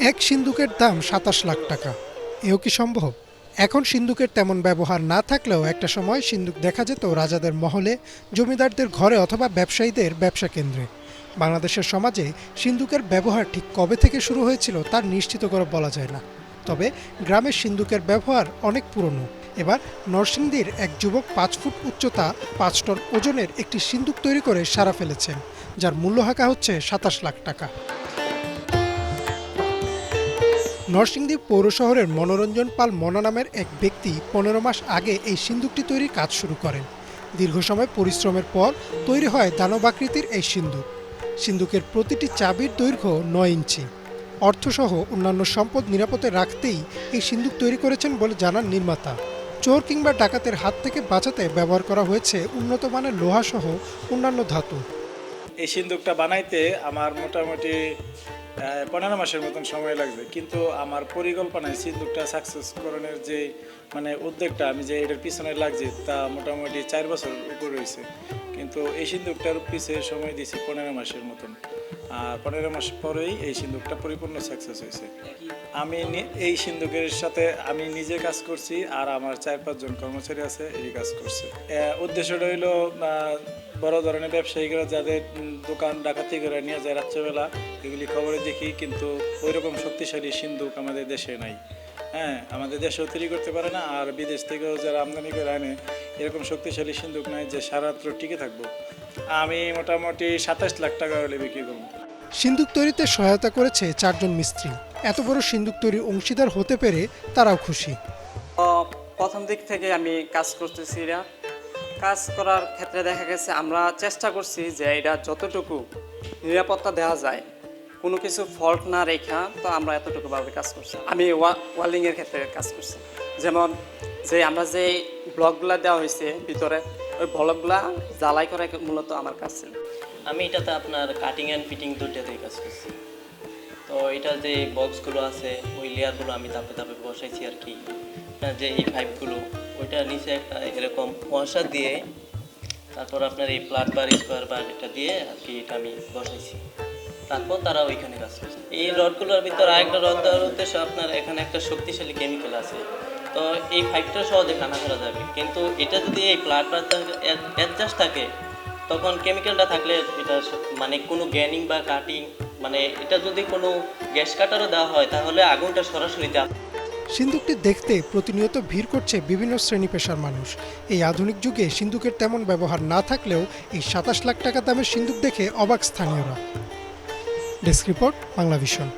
এক সিন্দুকের দাম ২৭ লাখ টাকা। এও কি সম্ভব? এখন সিন্দুকের তেমন ব্যবহার না থাকলেও একটা সময় সিন্দুক দেখা যেত রাজাদের মহলে, জমিদারদের ঘরে অথবা ব্যবসায়ীদের ব্যবসা কেন্দ্রে। বাংলাদেশের সমাজে সিন্দুকের ব্যবহার ঠিক কবে থেকে শুরু হয়েছিল তার নিশ্চিত করে বলা যায় না। তবে গ্রামের সিন্দুকের ব্যবহার অনেক পুরনো। এবার নরসিংদীর এক যুবক ৫ ফুট উচ্চতা, ৫ টন ওজনের একটি সিন্দুক তৈরি করে সাড়া ফেলেছেন, যার মূল্য হাঁকা হচ্ছে ২৭ লাখ টাকা। নরসিংদী পৌর শহরের মনোরঞ্জন পাল মনা নামের এক ব্যক্তি ১৫ মাস আগে এই সিন্দুকটি তৈরির কাজ শুরু করেন। দীর্ঘ সময় পরিশ্রমের পর তৈরি হয় দানবাকৃতির এই সিন্দুক। সিন্দুকের প্রতিটি চাবির দৈর্ঘ্য ৯ ইঞ্চি। অর্থসহ অন্যান্য সম্পদ নিরাপদে রাখতেই এই সিন্দুক তৈরি করেছেন বলে জানান নির্মাতা। চোর কিংবা ডাকাতের হাত থেকে বাঁচাতে ব্যবহার করা হয়েছে উন্নত মানের লোহাসহ অন্যান্য ধাতু। এই সিন্দুকটা বানাইতে আমার মোটামুটি ১৫ মাসের মতন সময় লাগবে, কিন্তু আমার পরিকল্পনায় সিন্দুকটা সাকসেস করণের যে উদ্যোগটা আমি যে এটার পিছনে লাগছে তা মোটামুটি ৪ বছর উপর রয়েছে। কিন্তু এই সিন্দুকটার পিছে সময় দিয়েছি ১৫ মাসের মতন, আর ১৫ মাস পরেই এই সিন্দুকটা পরিপূর্ণ সাকসেস হয়েছে। আমি এই সিন্দুকের সাথে আমি নিজে কাজ করছি, আর আমার ৪-৫ জন কর্মচারী আছে এই কাজ করছে। উদ্দেশ্যটা হইলো বড় ধরনের ব্যবসায়ীরা যাদের দোকান ডাকাতি করে নিয়ে যায় রাত্রেবেলা, এগুলি খবরে দেখি, কিন্তু ওই রকম শক্তিশালী সিন্দুক আমাদের দেশে নাই। আমাদের দেশেও তৈরি করতে পারে না, আর বিদেশ থেকেও যারা আমদানি করে আনে এরকম শক্তিশালী সিন্দুক নাই যে সারাত্র টিকে থাকবো। আমি মোটামুটি ২৭ লাখ টাকা হলে বিক্রি করবো। সিন্দুক তৈরিতে সহায়তা করেছে ৪ জন মিস্ত্রি। এত বড় সিন্দুক তৈরির অংশীদার হতে পেরে তারাও খুশি। প্রথম দিক থেকে আমি কাজ করতেছি। কাজ করার ক্ষেত্রে দেখা গেছে আমরা চেষ্টা করছি যে এটা যতটুকু নিরাপত্তা দেওয়া যায়, কোনো কিছু ফল্ট না রেখা, তো আমরা এতটুকুভাবে কাজ করছি। আমি ওয়ালিংয়ের ক্ষেত্রে কাজ করছি, যেমন যে আমরা যে ব্লকগুলো দেওয়া হয়েছে ভিতরে, ওই ব্লকগুলা জ্বালাই করা মূলত আমার কাজ ছিল। আমি এটাতে আপনার কাটিং অ্যান্ড ফিটিং দুইটাতেই কাজ করছি। তো এটা যে বক্সগুলো আছে ওই লেয়ারগুলো আমি ধাপে ধাপে বসাইছি আর কি। যে এই পাইপগুলো ওইটা নিচে একটা এরকম কুয়াশা দিয়ে, তারপর আপনার এই প্লাট বার স্কোয়ার বার এটা দিয়ে আর কি এটা আমি বসাইছি। তারপর তারা ওইখানে কাজ করছে। এই রডগুলোর ভিতর আরেকটা রড দেওয়ার উদ্দেশ্য আপনার এখানে একটা শক্তিশালী কেমিক্যাল আছে, তো এই পাইপটা সহজে কানা করা যাবে। কিন্তু এটা যদি এই প্লাট বার অ্যাডজাস্ট থাকে, তখন কেমিক্যালটা থাকলে এটা কোনো গ্যানিং বা কাটিং এটা যদি কোনো গ্যাস কাটারও দেওয়া হয় তাহলে আগুনটা সরাসরি যাবে। সিন্দুকটি দেখতে প্রতিনিয়ত ভিড় করছে বিভিন্ন শ্রেণী পেশার মানুষ। এই আধুনিক যুগে সিন্দুকের তেমন ব্যবহার না থাকলেও এই ২৭ লাখ টাকা দামের সিন্দুক দেখে অবাক স্থানীয়রা। Desk report, Banglavision.